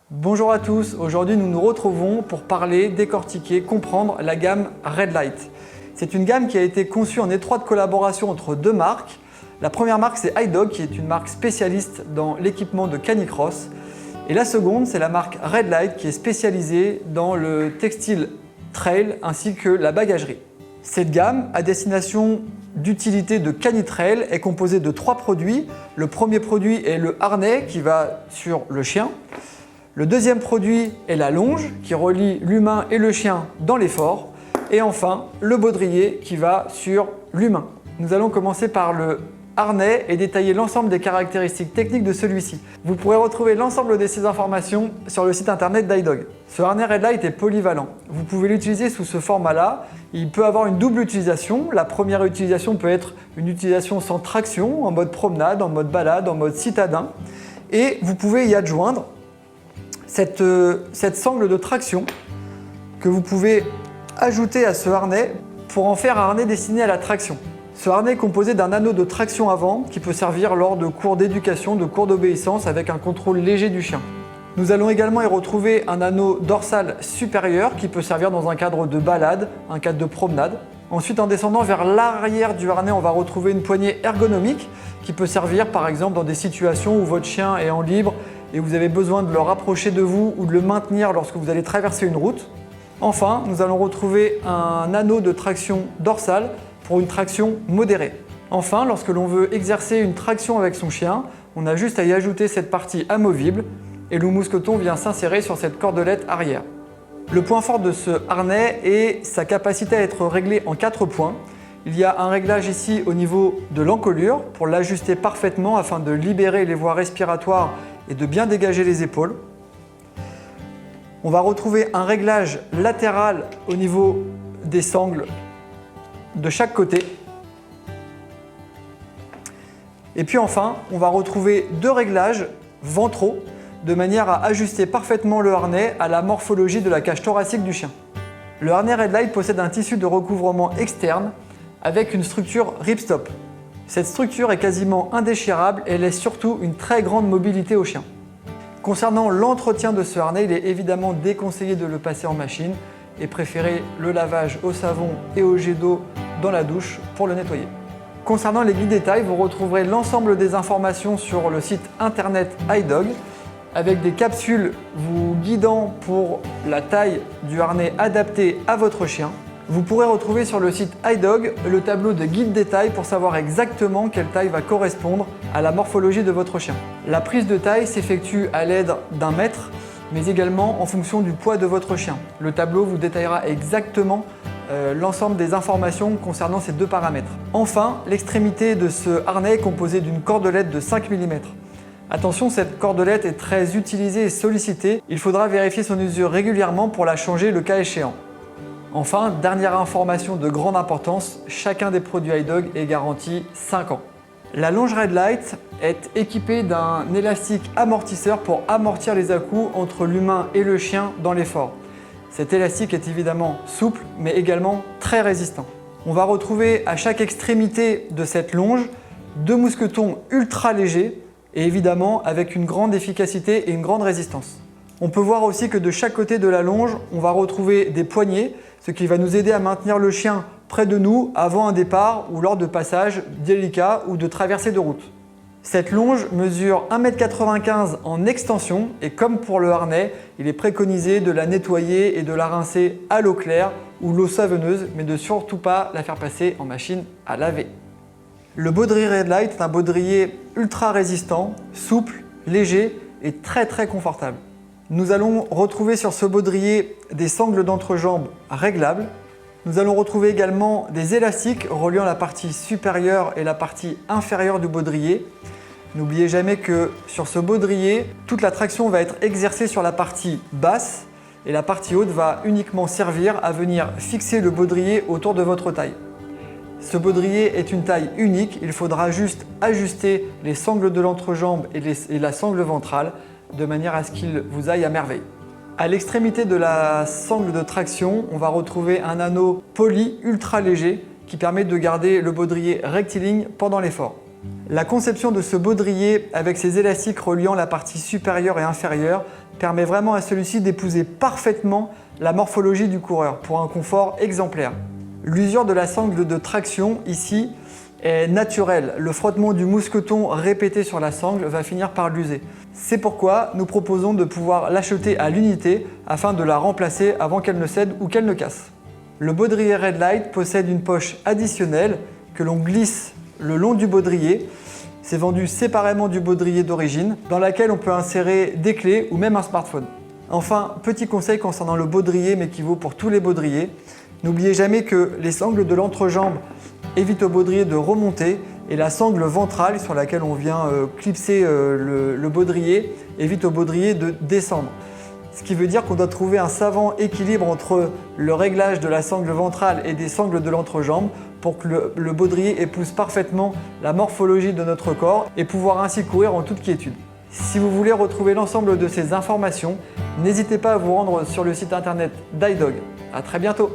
Bonjour à tous, aujourd'hui nous nous retrouvons pour parler, décortiquer, comprendre la gamme Red Light. C'est une gamme qui a été conçue en étroite collaboration entre deux marques. La première marque c'est iDog qui est une marque spécialiste dans l'équipement de canicross. Et la seconde c'est la marque Red Light qui est spécialisée dans le textile trail ainsi que la bagagerie. Cette gamme à destination d'utilité de canitrail est composée de trois produits. Le premier produit est le harnais qui va sur le chien. Le deuxième produit est la longe qui relie l'humain et le chien dans l'effort. Et enfin, le baudrier qui va sur l'humain. Nous allons commencer par le harnais et détailler l'ensemble des caractéristiques techniques de celui-ci. Vous pourrez retrouver l'ensemble de ces informations sur le site internet d'iDog. Ce harnais Red Light est polyvalent. Vous pouvez l'utiliser sous ce format-là. Il peut avoir une double utilisation. La première utilisation peut être une utilisation sans traction, en mode promenade, en mode balade, en mode citadin. Et vous pouvez y adjoindre cette sangle de traction que vous pouvez ajouter à ce harnais pour en faire un harnais destiné à la traction. Ce harnais est composé d'un anneau de traction avant qui peut servir lors de cours d'éducation, de cours d'obéissance avec un contrôle léger du chien. Nous allons également y retrouver un anneau dorsal supérieur qui peut servir dans un cadre de balade, un cadre de promenade. Ensuite, en descendant vers l'arrière du harnais, on va retrouver une poignée ergonomique qui peut servir par exemple dans des situations où votre chien est en libre et vous avez besoin de le rapprocher de vous ou de le maintenir lorsque vous allez traverser une route. Enfin, nous allons retrouver un anneau de traction dorsale pour une traction modérée. Enfin, lorsque l'on veut exercer une traction avec son chien, on a juste à y ajouter cette partie amovible et le mousqueton vient s'insérer sur cette cordelette arrière. Le point fort de ce harnais est sa capacité à être réglé en 4 points. Il y a un réglage ici au niveau de l'encolure pour l'ajuster parfaitement afin de libérer les voies respiratoires et de bien dégager les épaules. On va retrouver un réglage latéral au niveau des sangles de chaque côté. Et puis enfin, on va retrouver deux réglages ventraux de manière à ajuster parfaitement le harnais à la morphologie de la cage thoracique du chien. Le harnais Red Light possède un tissu de recouvrement externe avec une structure ripstop. Cette structure est quasiment indéchirable et laisse surtout une très grande mobilité au chien. Concernant l'entretien de ce harnais, il est évidemment déconseillé de le passer en machine et préférer le lavage au savon et au jet d'eau dans la douche pour le nettoyer. Concernant les guides détails, vous retrouverez l'ensemble des informations sur le site internet iDog avec des capsules vous guidant pour la taille du harnais adapté à votre chien. Vous pourrez retrouver sur le site iDog le tableau de guide détail pour savoir exactement quelle taille va correspondre à la morphologie de votre chien. La prise de taille s'effectue à l'aide d'un mètre, mais également en fonction du poids de votre chien. Le tableau vous détaillera exactement l'ensemble des informations concernant ces deux paramètres. Enfin, l'extrémité de ce harnais est composée d'une cordelette de 5 mm. Attention, cette cordelette est très utilisée et sollicitée. Il faudra vérifier son usure régulièrement pour la changer le cas échéant. Enfin, dernière information de grande importance, chacun des produits iDog est garanti 5 ans. La longe Red Light est équipée d'un élastique amortisseur pour amortir les à-coups entre l'humain et le chien dans l'effort. Cet élastique est évidemment souple mais également très résistant. On va retrouver à chaque extrémité de cette longe deux mousquetons ultra légers et évidemment avec une grande efficacité et une grande résistance. On peut voir aussi que de chaque côté de la longe, on va retrouver des poignées, ce qui va nous aider à maintenir le chien près de nous avant un départ ou lors de passages délicats ou de traversées de route. Cette longe mesure 1,95 m en extension et comme pour le harnais, il est préconisé de la nettoyer et de la rincer à l'eau claire ou l'eau savonneuse, mais de surtout pas la faire passer en machine à laver. Le baudrier Red Light est un baudrier ultra résistant, souple, léger et très confortable. Nous allons retrouver sur ce baudrier des sangles d'entrejambe réglables. Nous allons retrouver également des élastiques reliant la partie supérieure et la partie inférieure du baudrier. N'oubliez jamais que sur ce baudrier, toute la traction va être exercée sur la partie basse et la partie haute va uniquement servir à venir fixer le baudrier autour de votre taille. Ce baudrier est une taille unique, il faudra juste ajuster les sangles de l'entrejambe et la sangle ventrale de manière à ce qu'il vous aille à merveille. À l'extrémité de la sangle de traction, on va retrouver un anneau poli ultra léger qui permet de garder le baudrier rectiligne pendant l'effort. La conception de ce baudrier avec ses élastiques reliant la partie supérieure et inférieure permet vraiment à celui-ci d'épouser parfaitement la morphologie du coureur pour un confort exemplaire. L'usure de la sangle de traction ici est naturelle. Le frottement du mousqueton répété sur la sangle va finir par l'user. C'est pourquoi nous proposons de pouvoir l'acheter à l'unité afin de la remplacer avant qu'elle ne cède ou qu'elle ne casse. Le baudrier Red Light possède une poche additionnelle que l'on glisse le long du baudrier. C'est vendu séparément du baudrier d'origine, dans laquelle on peut insérer des clés ou même un smartphone. Enfin, petit conseil concernant le baudrier, mais qui vaut pour tous les baudriers. N'oubliez jamais que les sangles de l'entrejambe évitent au baudrier de remonter et la sangle ventrale sur laquelle on vient clipser le baudrier évite au baudrier de descendre. Ce qui veut dire qu'on doit trouver un savant équilibre entre le réglage de la sangle ventrale et des sangles de l'entrejambe pour que le baudrier épouse parfaitement la morphologie de notre corps et pouvoir ainsi courir en toute quiétude. Si vous voulez retrouver l'ensemble de ces informations, n'hésitez pas à vous rendre sur le site internet d'iDog. À très bientôt!